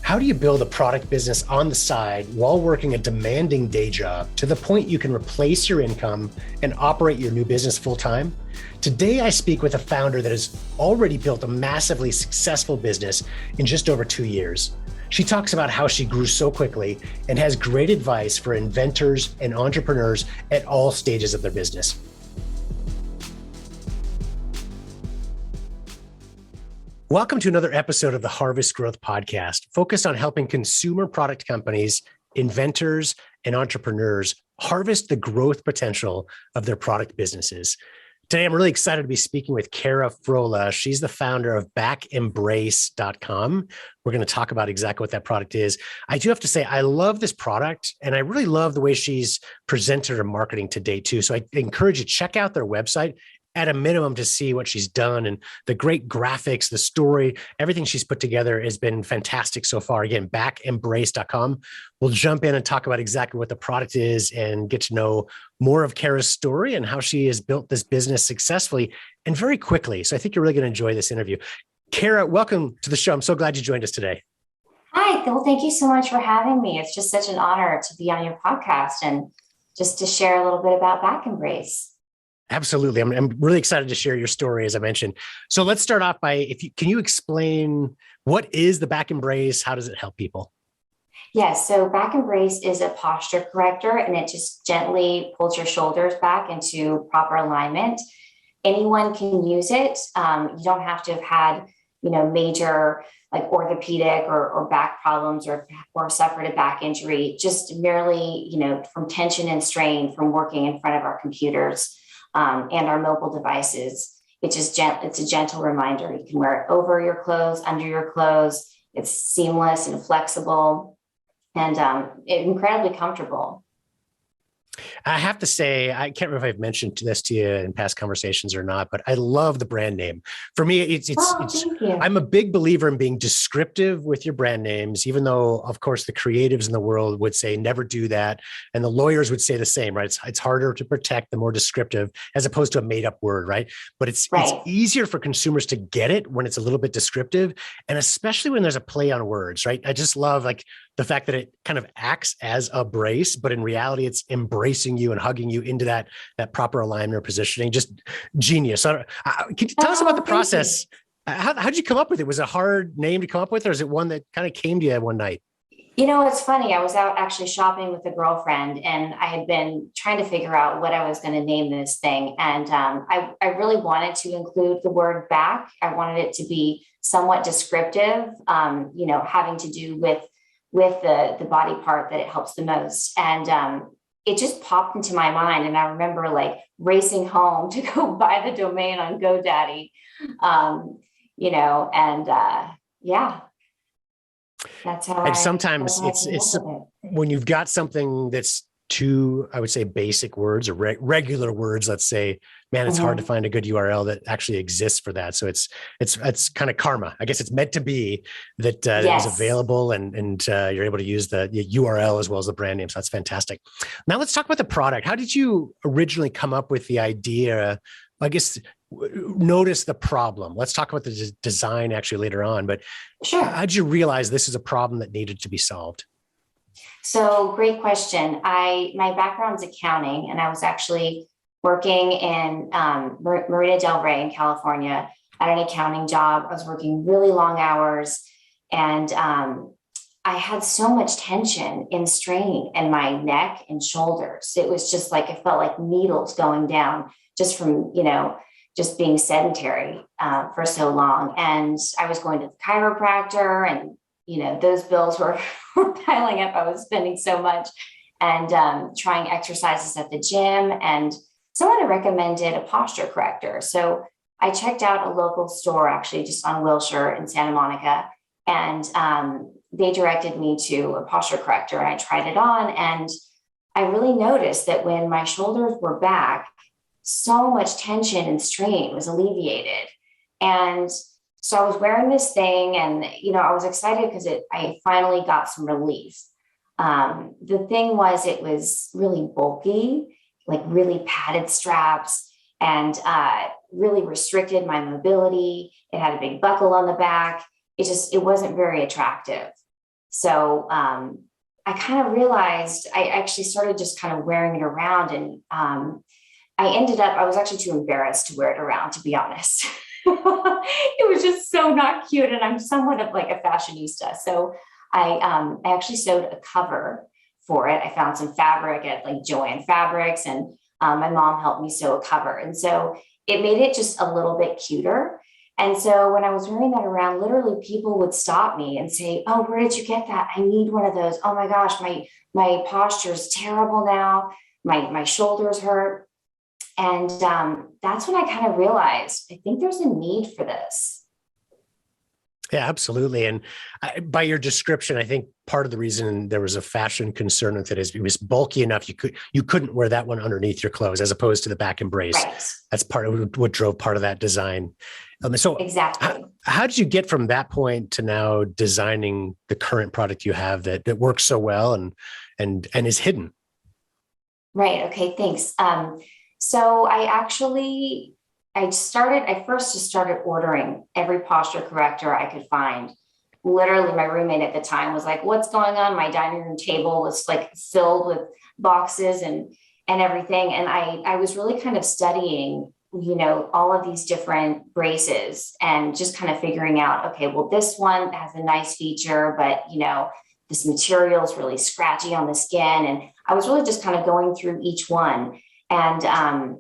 How do you build a product business on the side while working a demanding day job to the point you can replace your income and operate your new business full time? Today, I speak with a founder that has already built a massively successful business in just over 2 years. She talks about how she grew so quickly and has great advice for inventors and entrepreneurs at all stages of their business. Welcome to another episode of the Harvest Growth Podcast, focused on helping consumer product companies, inventors, and entrepreneurs harvest the growth potential of their product businesses. Today, I'm really excited to be speaking with Froula. She's the founder of BackEmbrace.com. We're going to talk about exactly what that product is. I do have to say, I love this product, and I really love the way she's presented her marketing today, too. So I encourage you to check out their website at a minimum to see what she's done, and the great graphics, the story, everything she's put together has been fantastic so far. Again, BackEmbrace.com. We'll jump in and talk about exactly what the product is and get to know more of Kara's story and how she has built this business successfully and very quickly. So I think you're really going to enjoy this interview. Kara, welcome to the show. I'm so glad you joined us today. Hi, Phil. Thank you so much for having me. It's just such an honor to be on your podcast and just to share a little bit about BackEmbrace. Absolutely. I'm really excited to share your story, as I mentioned. So let's start off by, can you explain what is the BackEmbrace? How does it help people? Yes. So BackEmbrace is a posture corrector, and it just gently pulls your shoulders back into proper alignment. Anyone can use it. You don't have to have had, major like orthopedic or back problems or suffered a back injury, just merely, from tension and strain from working in front of our computers. And our mobile devices. It's a gentle reminder. You can wear it over your clothes, under your clothes. It's seamless and flexible and incredibly comfortable. I have to say, I can't remember if I've mentioned this to you in past conversations or not, but I love the brand name. For me, Thank you. I'm a big believer in being descriptive with your brand names, even though, of course, the creatives in the world would say never do that. And the lawyers would say the same, right? It's harder to protect the more descriptive as opposed to a made up word, right? But it's easier for consumers to get it when it's a little bit descriptive. And especially when there's a play on words, right? I just love the fact that it kind of acts as a brace, but in reality, it's embracing you and hugging you into that proper alignment or positioning. Just genius. Can you tell us about the process? How did you come up with it? Was it a hard name to come up with, or is it one that kind of came to you one night? It's funny. I was out actually shopping with a girlfriend, and I had been trying to figure out what I was going to name this thing. And I really wanted to include the word back. I wanted it to be somewhat descriptive, having to do with the body part that it helps the most. And it just popped into my mind. And I remember racing home to go buy the domain on GoDaddy, that's how. And sometimes it's when you've got something that's too, I would say, basic words or regular words, let's say, man, it's hard to find a good URL that actually exists for that. So it's kind of karma. I guess it's meant to be that it was available and you're able to use the URL as well as the brand name. So that's fantastic. Now let's talk about the product. How did you originally come up with the idea? I guess notice the problem. Let's talk about the design actually later on. But sure. How did you realize this is a problem that needed to be solved? So great question. My background's accounting, and I was actually working in Marina Del Rey in California at an accounting job. I was working really long hours, and I had so much tension and strain in my neck and shoulders. It was just it felt like needles going down just from, just being sedentary for so long. And I was going to the chiropractor, and those bills were piling up. I was spending so much, and trying exercises at the gym, and someone had recommended a posture corrector. So I checked out a local store, actually just on Wilshire in Santa Monica, and they directed me to a posture corrector, and I tried it on, and I really noticed that when my shoulders were back, so much tension and strain was alleviated. And so I was wearing this thing, and, I was excited because I finally got some relief. The thing was, it was really bulky, really padded straps, and really restricted my mobility. It had a big buckle on the back. It wasn't very attractive. So I kind of realized I actually started just kind of wearing it around, and I was actually too embarrassed to wear it around, to be honest. It was just so not cute. And I'm somewhat of like a fashionista. So I actually sewed a cover for it. I found some fabric at like Joann Fabrics, and my mom helped me sew a cover. And so it made it just a little bit cuter. And so when I was wearing that around, literally people would stop me and say, "Oh, where did you get that? I need one of those. Oh my gosh, my posture is terrible now. My shoulders hurt." And that's when I kind of realized, I think there's a need for this. Yeah, absolutely. And by your description, I think part of the reason there was a fashion concern with it is it was bulky enough you couldn't wear that one underneath your clothes, as opposed to the BackEmbrace. Right. That's part of what drove part of that design. So Exactly. how did you get from that point to now designing the current product you have that works so well and is hidden? Right. Okay. Thanks. So I first just started ordering every posture corrector I could find. Literally, my roommate at the time was like, "What's going on?" My dining room table was like filled with boxes and everything. And I was really kind of studying, all of these different braces and just kind of figuring out, okay, well, this one has a nice feature, but this material is really scratchy on the skin. And I was really just kind of going through each one, and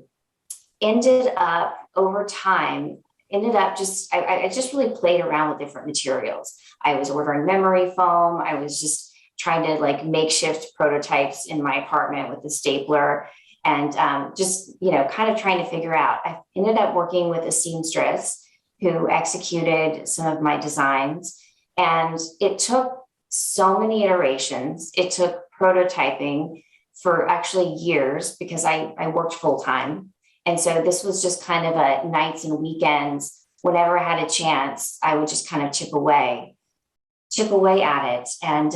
ended up over time, I just really played around with different materials. I was ordering memory foam. I was just trying to like makeshift prototypes in my apartment with the stapler, and kind of trying to figure out. I ended up working with a seamstress who executed some of my designs, and it took so many iterations. It took prototyping for actually years because I worked full time. And so this was just kind of a nights and weekends. Whenever I had a chance, I would just kind of chip away at it. And,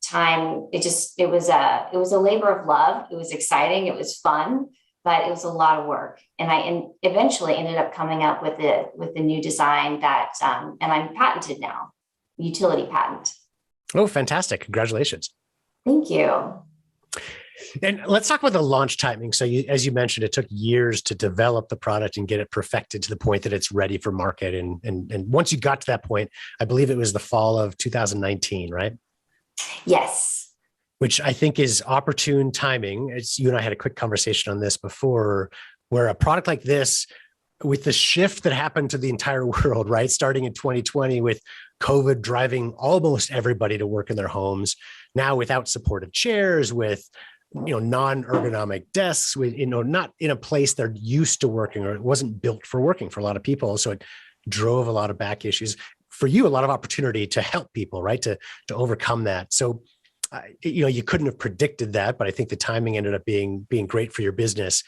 time, it was a labor of love. It was exciting. It was fun, but it was a lot of work. And I eventually ended up coming up with the new design that, and I'm patented now, utility patent. Oh, fantastic. Congratulations. Thank you. And let's talk about the launch timing. So as you mentioned, it took years to develop the product and get it perfected to the point that it's ready for market. And once you got to that point, I believe it was the fall of 2019, right? Yes. Which I think is opportune timing. You and I had a quick conversation on this before, where a product like this, with the shift that happened to the entire world, right? Starting in 2020 with COVID driving almost everybody to work in their homes, now without supportive chairs, with non-ergonomic desks, with not in a place they're used to working, or it wasn't built for working for a lot of people. So it drove a lot of back issues. For you, a lot of opportunity to help people, right? To overcome that. So you couldn't have predicted that, but I think the timing ended up being great for your business.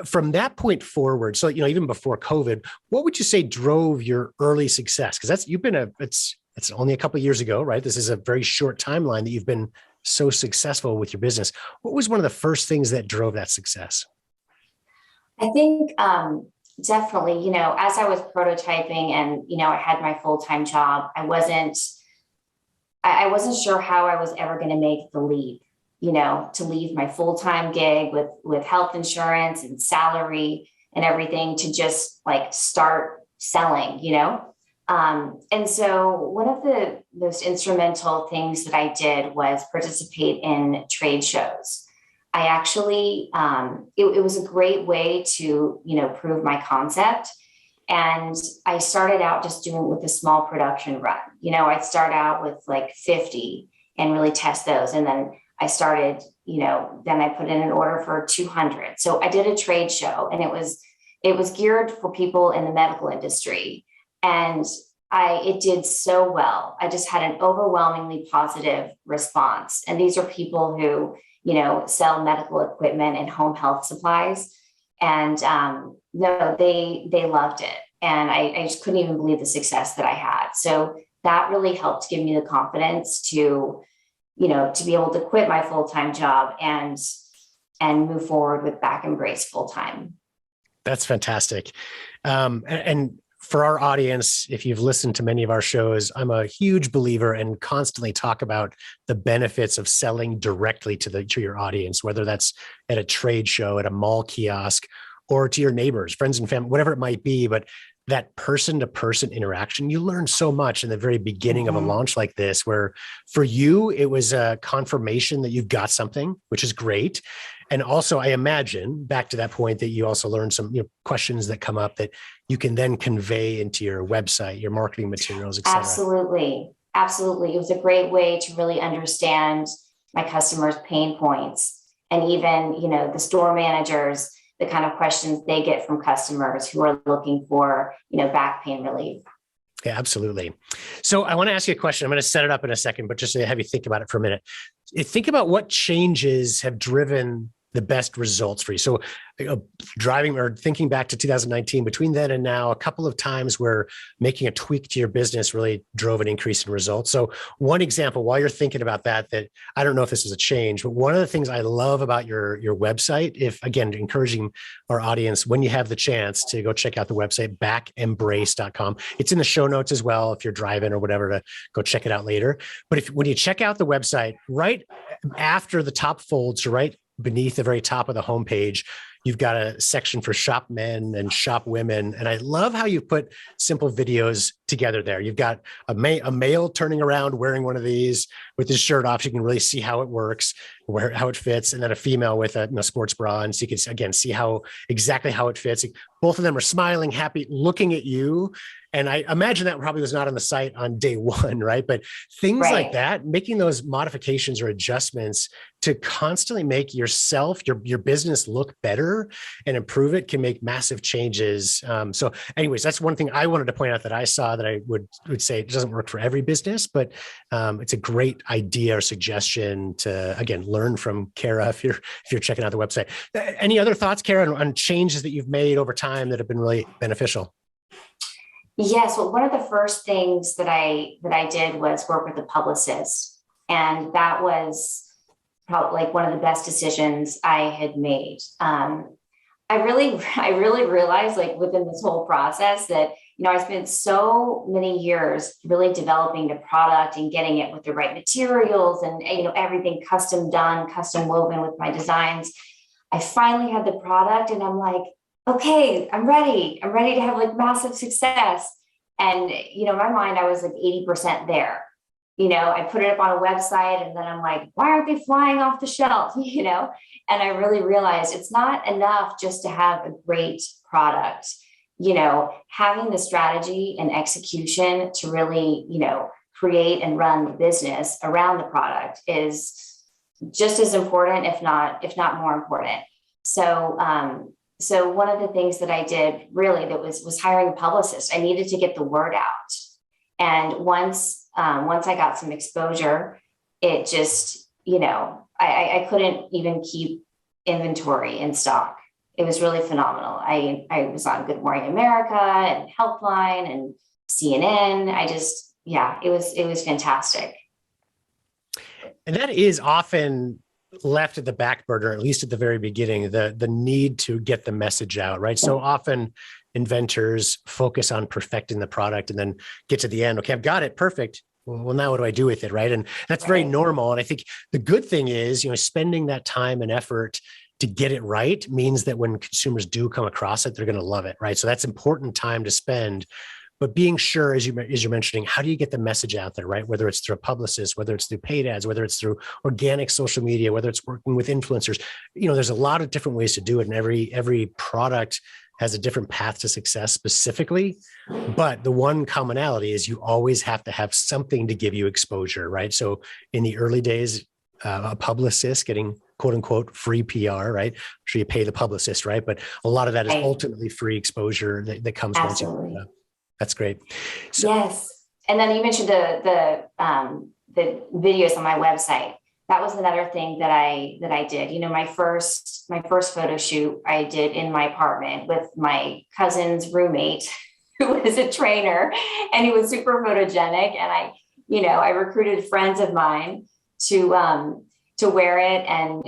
From that point forward, so even before COVID, what would you say drove your early success? Because it's only a couple of years ago, right? This is a very short timeline that you've been so successful with your business. What was one of the first things that drove that success? I think definitely, as I was prototyping and, I had my full-time job, I wasn't sure how I was ever going to make the leap, to leave my full-time gig with health insurance and salary and everything to just like start selling, and so one of the most instrumental things that I did was participate in trade shows. I actually, it was a great way to, prove my concept. And I started out just doing it with a small production run. I'd start out with like 50 and really test those. And then I started, then I put in an order for 200. So I did a trade show, and it was geared for people in the medical industry. And it did so well. I just had an overwhelmingly positive response. And these are people who, sell medical equipment and home health supplies. And no, they loved it. And I just couldn't even believe the success that I had. So that really helped give me the confidence to be able to quit my full-time job and move forward with BackEmbrace full-time. That's fantastic. And for our audience, if you've listened to many of our shows, I'm a huge believer and constantly talk about the benefits of selling directly to your audience, whether that's at a trade show, at a mall kiosk, or to your neighbors, friends and family, whatever it might be. But that person-to-person interaction, you learn so much in the very beginning of a launch like this, where for you, it was a confirmation that you've got something, which is great. And also, I imagine, back to that point, that you also learned some questions that come up that you can then convey into your website, your marketing materials, et cetera. Absolutely. Absolutely. It was a great way to really understand my customers' pain points, and even, the store managers, the kind of questions they get from customers who are looking for, back pain relief. Yeah, absolutely. So I want to ask you a question. I'm going to set it up in a second, but just to have you think about it for a minute. Think about what changes have driven the best results for you. So driving or thinking back to 2019, between then and now, a couple of times where making a tweak to your business really drove an increase in results. So one example, while you're thinking about that I don't know if this is a change, but one of the things I love about your website, if again, encouraging our audience, when you have the chance to go check out the website, BackEmbrace.com. It's in the show notes as well, if you're driving or whatever, to go check it out later. But when you check out the website, right after the top folds, right beneath the very top of the homepage, you've got a section for shop men and shop women. And I love how you put simple videos together there. You've got a male turning around wearing one of these with his shirt off. So you can really see how it works, how it fits. And then a female with a sports bra. And so you can, again, see exactly how it fits. Both of them are smiling, happy, looking at you. And I imagine that probably was not on the site on day one, right? But things like that, making those modifications or adjustments to constantly make yourself, your business look better and improve it, can make massive changes. So anyways, that's one thing I wanted to point out that I saw that I would say it doesn't work for every business, but it's a great idea or suggestion to, again, learn from Kara if you're checking out the website. Any other thoughts, Kara, on changes that you've made over time that have been really beneficial? Yes. Well, one of the first things that I did was work with a publicist, and that was probably like one of the best decisions I had made. I really realized, like, within this whole process that, I spent so many years really developing the product and getting it with the right materials and, everything custom done, custom woven with my designs. I finally had the product and I'm like, okay, I'm ready. I'm ready to have like massive success. And, in my mind, I was like 80% there. I put it up on a website and then I'm like, why aren't they flying off the shelf? And I really realized it's not enough just to have a great product. Having the strategy and execution to really, create and run the business around the product is just as important, if not more important. So one of the things that I did really that was hiring a publicist. I needed to get the word out. And once I got some exposure, it just, I couldn't even keep inventory in stock. It was really phenomenal. I was on Good Morning America and Healthline and CNN. It was fantastic. And that is often left at the back burner, at least at the very beginning, the need to get the message out, right? So often inventors focus on perfecting the product and then get to the end. Okay, I've got it. Perfect. Well, now what do I do with it, right? And that's very normal. And I think the good thing is, spending that time and effort to get it right means that when consumers do come across it, they're going to love it, right? So that's important time to spend. But being sure, as you're mentioning, how do you get the message out there, right? Whether it's through a publicist, whether it's through paid ads, whether it's through organic social media, whether it's working with influencers, there's a lot of different ways to do it. And every product has a different path to success specifically. But the one commonality is you always have to have something to give you exposure, right? So in the early days, a publicist getting quote unquote free PR, right? I'm sure you pay the publicist, right? But a lot of that is ultimately free exposure that comes once you. That's great. So, yes. And then you mentioned the videos on my website. That was another thing that I did. My first photo shoot I did in my apartment with my cousin's roommate, who was a trainer, and he was super photogenic. And I recruited friends of mine to wear it, and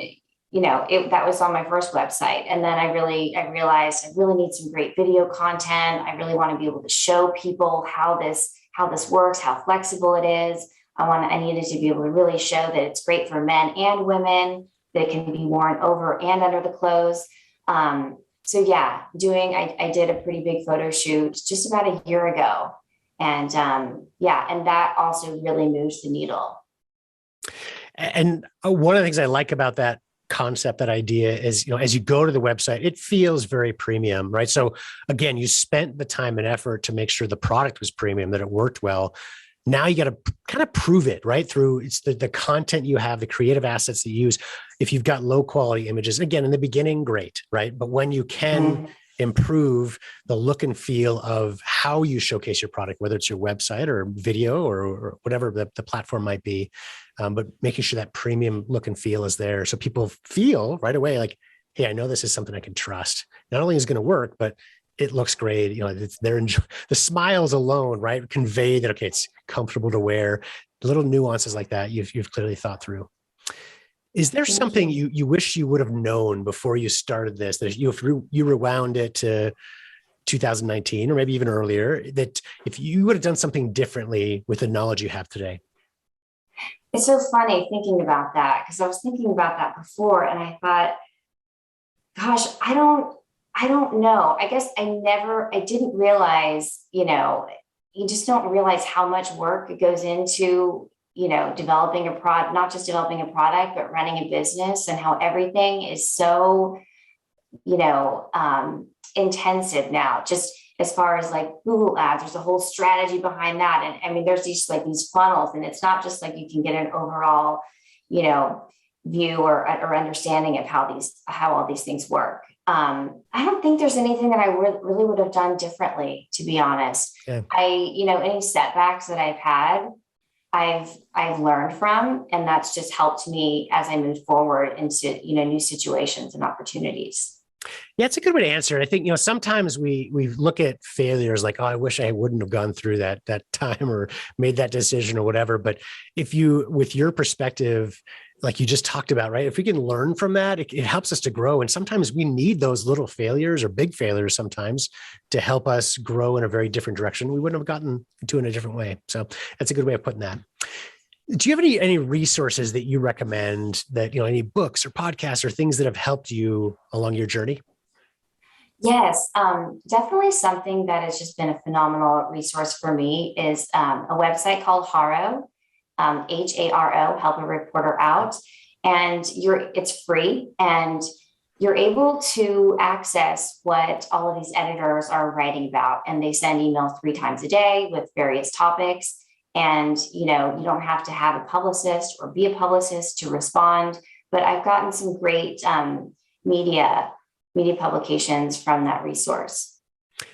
that was on my first website. And then I realized I really need some great video content. I really want to be able to show people how this works, how flexible it is. I needed to be able to really show that it's great for men and women, that it can be worn over and under the clothes. So yeah, I did a pretty big photo shoot just about a year ago. And and that also really moves the needle. And one of the things I like about that concept, that idea is, as you go to the website, it feels very premium, right? So again, you spent the time and effort to make sure the product was premium, that it worked well. Now you got to kind of prove it, right? Through it's the content you have, the creative assets that you use. If you've got low quality images, again, in the beginning, great, right? But when you can improve the look and feel of how you showcase your product, whether it's your website or video or whatever the platform might be, but making sure that premium look and feel is there. So people feel right away like, hey, I know this is something I can trust. Not only is it going to work, but it looks great. The smiles alone, right, convey that, okay, it's comfortable to wear. Little nuances like that you've clearly thought through. Is there something you wish you would have known before you started this, that if you rewound it to 2019 or maybe even earlier, that if you would have done something differently with the knowledge you have today? It's so funny thinking about that, because I was thinking about that before and I thought, gosh, I don't know. I guess I didn't realize, you just don't realize how much work it goes into, developing a product, not just developing a product, but running a business, and how everything is so, intensive now, just as far as like Google ads, there's a whole strategy behind that. And I mean, there's these funnels, and it's not just like you can get an overall, view or understanding of how all these things work. I don't think there's anything that I really would have done differently, to be honest. Yeah. Any setbacks that I've had, I've learned from, and that's just helped me as I move forward into, new situations and opportunities. Yeah, it's a good way to answer it. I think, sometimes we look at failures like, oh, I wish I wouldn't have gone through that time or made that decision or whatever. But with your perspective, like you just talked about, right? If we can learn from that, it helps us to grow. And sometimes we need those little failures or big failures sometimes to help us grow in a very different direction we wouldn't have gotten to in a different way. So that's a good way of putting that. Do you have any resources that you recommend, that, any books or podcasts or things that have helped you along your journey? Yes, definitely something that has just been a phenomenal resource for me is a website called Haro, Haro, Help a Reporter Out. And it's free, and you're able to access what all of these editors are writing about. And they send emails 3 times a day with various topics. And, you don't have to have a publicist or be a publicist to respond. But I've gotten some great media publications from that resource.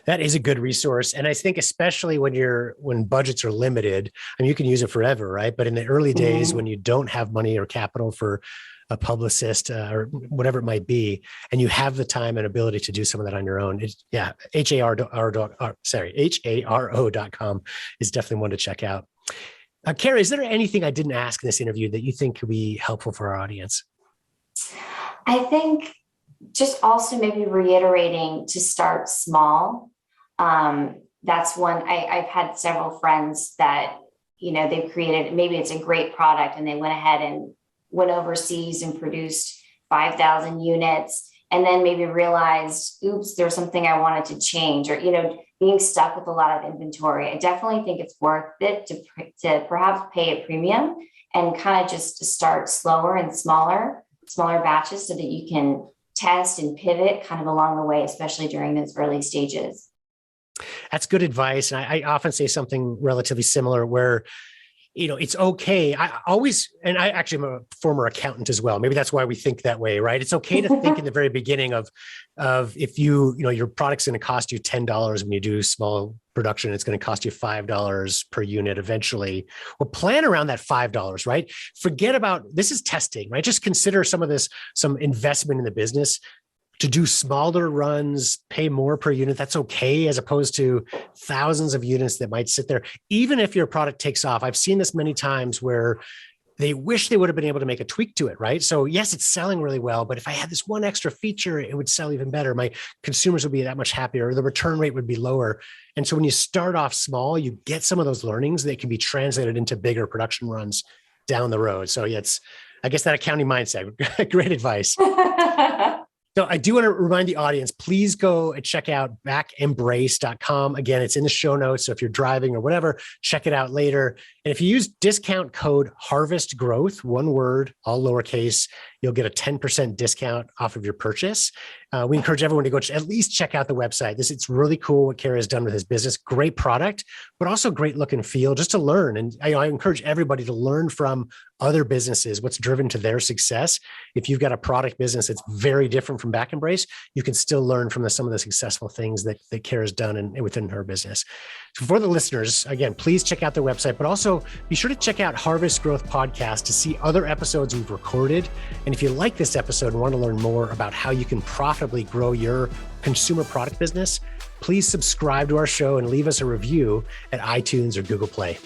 That is a good resource. And I think especially when budgets are limited, I mean, you can use it forever, right? But in the early days, when you don't have money or capital for a publicist or whatever it might be, and you have the time and ability to do some of that on your own, Haro.com is definitely one to check out. Carrie, is there anything I didn't ask in this interview that you think could be helpful for our audience? I think just also maybe reiterating to start small. That's one. I've had several friends that, they've created, maybe it's a great product and they went ahead and went overseas and produced 5,000 units, and then maybe realized, oops, there's something I wanted to change, or, being stuck with a lot of inventory. I definitely think it's worth it to perhaps pay a premium and kind of just to start slower and smaller batches so that you can test and pivot kind of along the way, especially during those early stages. That's good advice. And I often say something relatively similar where, it's okay. I actually am a former accountant as well. Maybe that's why we think that way, right? It's okay to think in the very beginning of if your product's going to cost you $10 when you do small production, it's going to cost you $5 per unit eventually. Well, plan around that $5, right? Forget about, this is testing, right? Just consider some investment in the business. To do smaller runs, pay more per unit, that's okay, as opposed to thousands of units that might sit there. Even if your product takes off, I've seen this many times where they wish they would have been able to make a tweak to it, right? So yes, it's selling really well, but if I had this one extra feature, it would sell even better. My consumers would be that much happier. The return rate would be lower. And so when you start off small, you get some of those learnings that can be translated into bigger production runs down the road. So yeah, I guess that accounting mindset, great advice. So I do want to remind the audience, please go and check out BackEmbrace.com. Again, it's in the show notes. So if you're driving or whatever, check it out later. And if you use discount code Harvest Growth, one word, all lowercase, you'll get a 10% discount off of your purchase. We encourage everyone to go at least check out the website. It's really cool what Kerry has done with his business. Great product, but also great look and feel just to learn. And I encourage everybody to learn from other businesses, what's driven to their success. If you've got a product business that's very different from BackEmbrace, you can still learn from some of the successful things that Kerry has done within her business. So for the listeners, again, please check out their website, but also be sure to check out Harvest Growth Podcast to see other episodes we've recorded. And if you like this episode and want to learn more about how you can profitably grow your consumer product business, please subscribe to our show and leave us a review at iTunes or Google Play.